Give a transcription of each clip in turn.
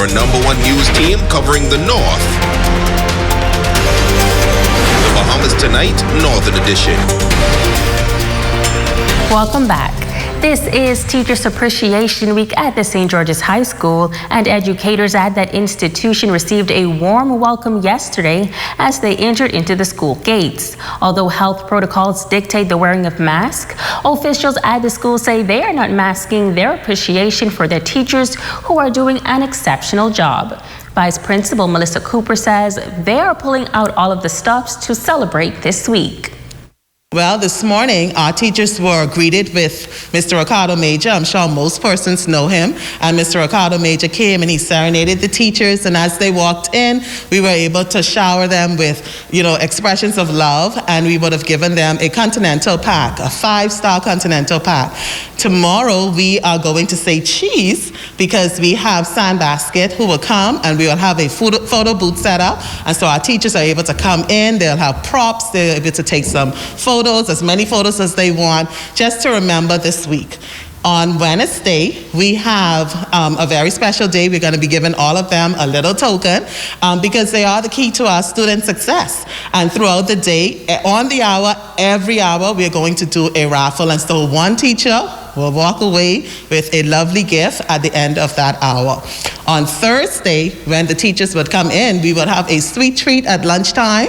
your #1 news team covering the North. The Bahamas Tonight, Northern Edition. Welcome back. This is Teachers Appreciation Week at the St. George's High School, and educators at that institution received a warm welcome yesterday as they entered into the school gates. Although health protocols dictate the wearing of masks, officials at the school say they are not masking their appreciation for their teachers who are doing an exceptional job. Vice Principal Melissa Cooper says they are pulling out all of the stops to celebrate this week. Well, this morning, our teachers were greeted with Mr. Ricardo Major. I'm sure most persons know him. And Mr. Ricardo Major came and he serenaded the teachers. And as they walked in, we were able to shower them with, expressions of love. And we would have given them a continental pack, a 5-star continental pack. Tomorrow, we are going to say cheese because we have Sandbasket who will come and we will have a photo booth set up. And so our teachers are able to come in. They'll have props. They're able to take some photos, as many photos as they want, just to remember this week. On Wednesday, we have a very special day. We're going to be giving all of them a little token because they are the key to our student success. And throughout the day, on the hour, every hour, we're going to do a raffle. And so one teacher will walk away with a lovely gift at the end of that hour. On Thursday, when the teachers would come in, we would have a sweet treat at lunchtime.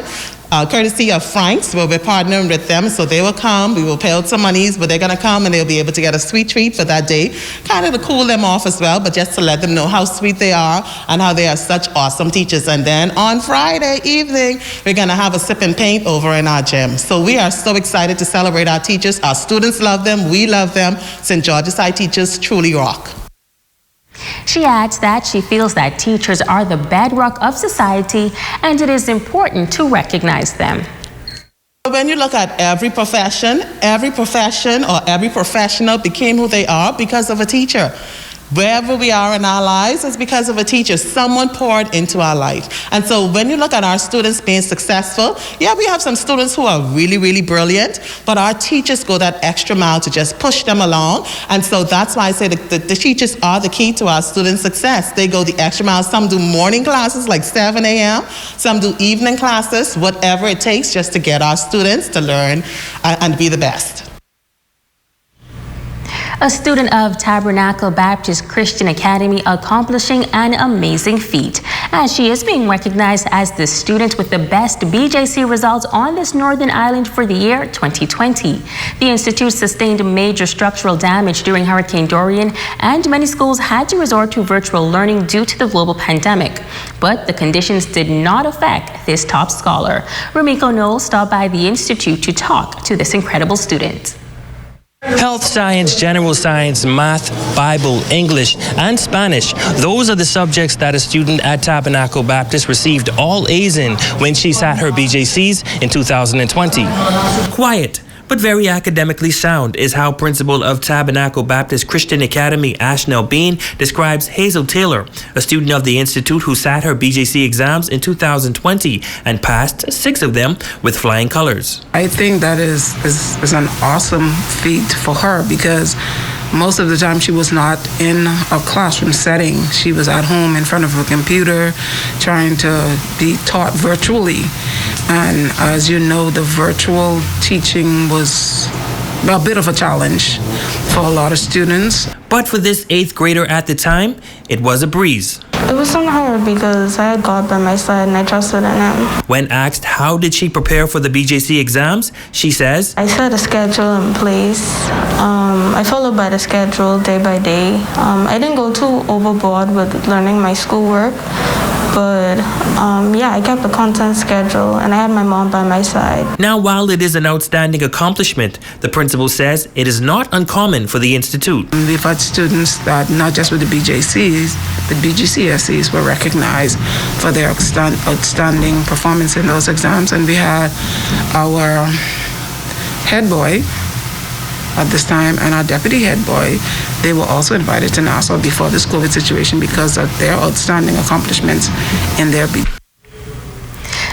Courtesy of Frank's, where we're partnering with them. So they will come, we will pay out some monies, but they're going to come and they'll be able to get a sweet treat for that day, kind of to cool them off as well, but just to let them know how sweet they are and how they are such awesome teachers. And then on Friday evening, we're going to have a sip and paint over in our gym. So we are so excited to celebrate our teachers. Our students love them, we love them. St. George's High teachers truly rock. She adds that she feels that teachers are the bedrock of society and it is important to recognize them. When you look at every profession or every professional became who they are because of a teacher. Wherever we are in our lives, it's because of a teacher. Someone poured into our life. And so when you look at our students being successful, yeah, we have some students who are really, really brilliant, but our teachers go that extra mile to just push them along. And so that's why I say the teachers are the key to our student success. They go the extra mile. Some do morning classes like 7 a.m. Some do evening classes, whatever it takes just to get our students to learn and be the best. A student of Tabernacle Baptist Christian Academy accomplishing an amazing feat, as she is being recognized as the student with the best BJC results on this northern island for the year 2020. The institute sustained major structural damage during Hurricane Dorian, and many schools had to resort to virtual learning due to the global pandemic. But the conditions did not affect this top scholar. Rumiko Knoll stopped by the institute to talk to this incredible student. Health science, general science, math, Bible, English, and Spanish. Those are the subjects that a student at Tabernacle Baptist received all A's in when she sat her BJCs in 2020. Quiet, but very academically sound is how Principal of Tabernacle Baptist Christian Academy, Ashnell Bean, describes Hazel Taylor, a student of the Institute who sat her BJC exams in 2020 and passed 6 of them with flying colors. I think that is an awesome feat for her because most of the time she was not in a classroom setting. She was at home in front of a computer trying to be taught virtually. And as you know, the virtual teaching was a bit of a challenge for a lot of students. But for this 8th grader at the time, it was a breeze. It wasn't hard because I had God by my side and I trusted in Him. When asked how did she prepare for the BJC exams, she says, I set a schedule in place. I followed by the schedule day by day. I didn't go too overboard with learning my schoolwork. But I kept the content schedule and I had my mom by my side. Now, while it is an outstanding accomplishment, the principal says it is not uncommon for the institute. We've had students that not just with the BJCs, the BGCSEs were recognized for their outstanding performance in those exams. And we had our head boy at this time and our deputy head boy. They were also invited to Nassau before this COVID situation because of their outstanding accomplishments in their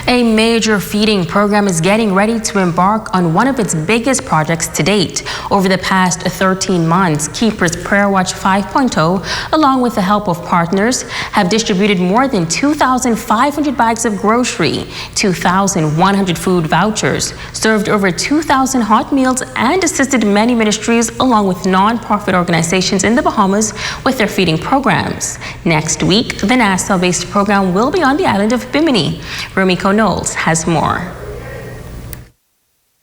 A major feeding program is getting ready to embark on one of its biggest projects to date. Over the past 13 months, Keepers Prayer Watch 5.0, along with the help of partners, have distributed more than 2,500 bags of grocery, 2,100 food vouchers, served over 2,000 hot meals, and assisted many ministries along with non-profit organizations in the Bahamas with their feeding programs. Next week, the Nassau-based program will be on the island of Bimini. Rumiko Knowles has more.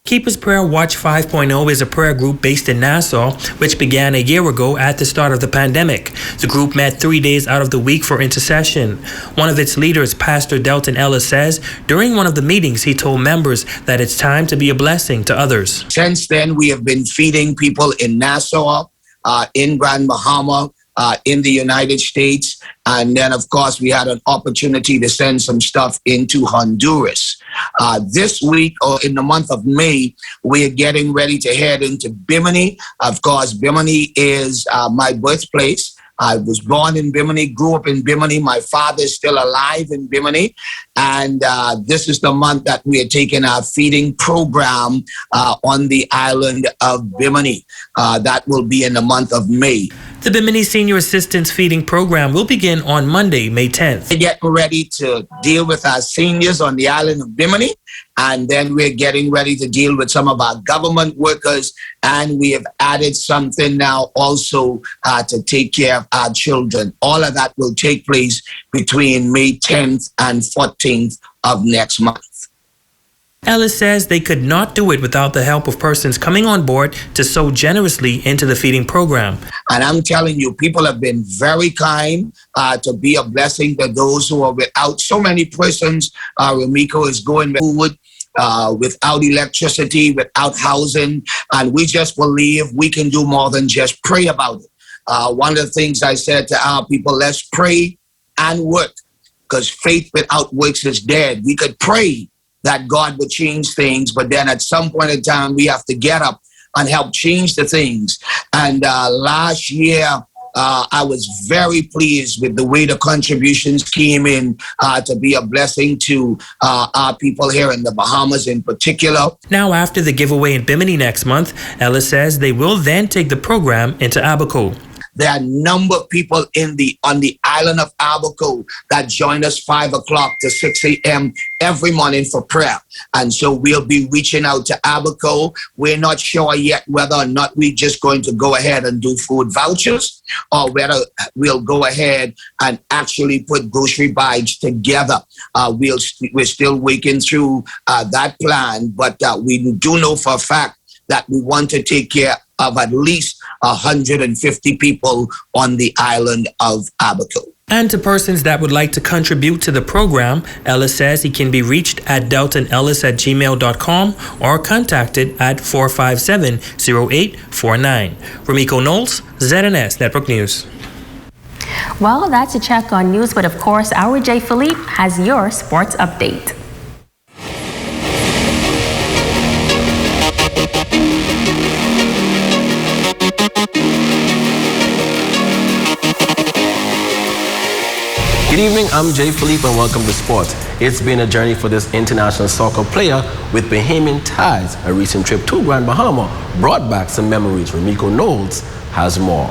Keepers Prayer Watch 5.0 is a prayer group based in Nassau, which began a year ago at the start of the pandemic. The group met 3 days out of the week for intercession. One of its leaders, Pastor Delton Ellis, says during one of the meetings he told members that it's time to be a blessing to others. Since then, we have been feeding people in Nassau, in Grand Bahama, in the United States. And then, of course, we had an opportunity to send some stuff into Honduras. This week, or in the month of May, we are getting ready to head into Bimini. Of course, Bimini is my birthplace. I was born in Bimini, grew up in Bimini. My father is still alive in Bimini. And this is the month that we are taking our feeding program on the island of Bimini. That will be in the month of May. The Bimini Senior Assistance Feeding Program will begin on Monday, May 10th. We're getting ready to deal with our seniors on the island of Bimini, and then we're getting ready to deal with some of our government workers, and we have added something now also to take care of our children. All of that will take place between May 10th and 14th of next month. Ellis says they could not do it without the help of persons coming on board to sow generously into the feeding program. And I'm telling you, people have been very kind to be a blessing to those who are without. So many persons, Rumiko, is going food, without electricity, without housing. And we just believe we can do more than just pray about it. One of the things I said to our people, let's pray and work, because faith without works is dead. We could pray that God would change things, but then at some point in time, we have to get up and help change the things. And last year, I was very pleased with the way the contributions came in to be a blessing to our people here in the Bahamas in particular. Now, after the giveaway in Bimini next month, Ellis says they will then take the program into Abaco. There are a number of people on the island of Abaco that join us 5 o'clock to 6 a.m. every morning for prayer. And so we'll be reaching out to Abaco. We're not sure yet whether or not we're just going to go ahead and do food vouchers, or whether we'll go ahead and actually put grocery bags together. We're still working through that plan, but we do know for a fact that we want to take care of at least 150 people on the island of Abaco. And to persons that would like to contribute to the program, Ellis says he can be reached at deltonellis@gmail.com or contacted at 457-0849. Rumiko Knowles, ZNS Network News. Well, that's a check on news, but of course, our Jay Philippe has your sports update. Good evening, I'm Jay Philippe and welcome to Sports. It's been a journey for this international soccer player with Bahamian ties. A recent trip to Grand Bahama brought back some memories. Rumiko Knowles has more.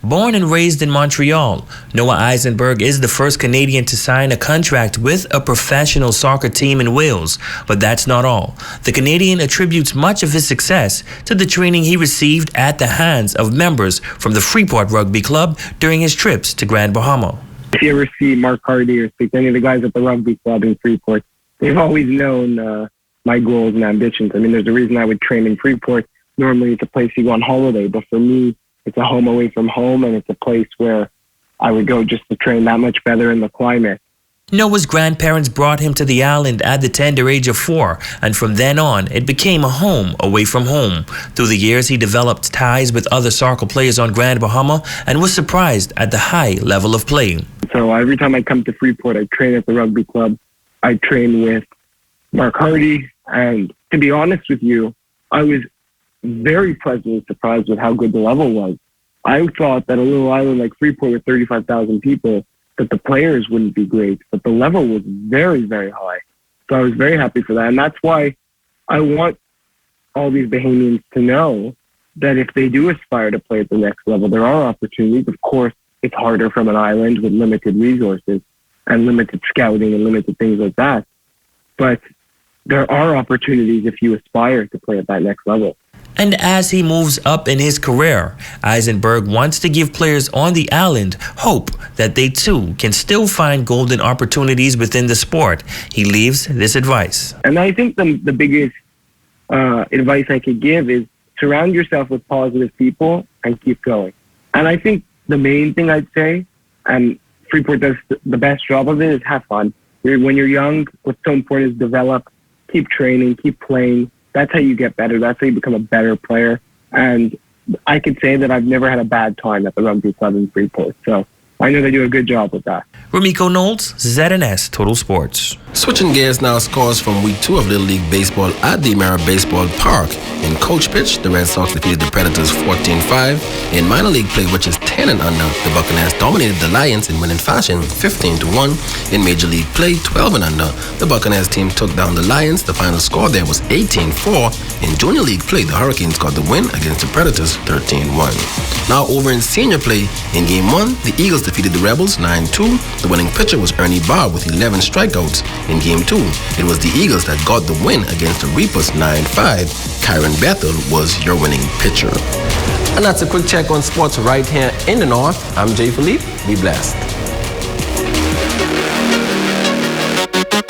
Born and raised in Montreal, Noah Eisenberg is the first Canadian to sign a contract with a professional soccer team in Wales. But that's not all. The Canadian attributes much of his success to the training he received at the hands of members from the Freeport Rugby Club during his trips to Grand Bahama. If you ever see Mark Hardy or speak to any of the guys at the rugby club in Freeport, they've always known my goals and ambitions. I mean, there's a reason I would train in Freeport. Normally it's a place you go on holiday, but for me, it's a home away from home, and it's a place where I would go just to train that much better in the climate. Noah's grandparents brought him to the island at the tender age of 4, and from then on, it became a home away from home. Through the years, he developed ties with other soccer players on Grand Bahama and was surprised at the high level of play. So every time I come to Freeport, I train at the rugby club. I train with Mark Hardy, and to be honest with you, I was very pleasantly surprised with how good the level was. I thought that a little island like Freeport with 35,000 people, that the players wouldn't be great, but the level was very, very high. So I was very happy for that. And that's why I want all these Bahamians to know that if they do aspire to play at the next level, there are opportunities. Of course, it's harder from an island with limited resources and limited scouting and limited things like that. But there are opportunities if you aspire to play at that next level. And as he moves up in his career, Eisenberg wants to give players on the island hope that they too can still find golden opportunities within the sport. He leaves this advice. And I think the biggest advice I could give is surround yourself with positive people and keep going. And I think the main thing I'd say, and Freeport does the best job of it, is have fun. When you're young, what's so important is develop, keep training, keep playing. That's how you get better. That's how you become a better player. And I could say that I've never had a bad time at the rugby club in Freeport. So I know they do a good job with that. Ramiko Knowles, ZNS Total Sports. Switching gears now, scores from Week 2 of Little League Baseball at the Emera Baseball Park. In coach pitch, the Red Sox defeated the Predators 14-5. In minor league play, which is 10 and under, the Buccaneers dominated the Lions in winning fashion 15-1. In major league play, 12 and under, the Buccaneers team took down the Lions. The final score there was 18-4. In junior league play, the Hurricanes got the win against the Predators 13-1. Now over in senior play, in Game 1, the Eagles defeated the Rebels 9-2. The winning pitcher was Ernie Barr with 11 strikeouts. In Game 2, it was the Eagles that got the win against the Reapers 9-5. Kyron Bethel was your winning pitcher. And that's a quick check on sports right here in the North. I'm Jay Philippe. Be blessed.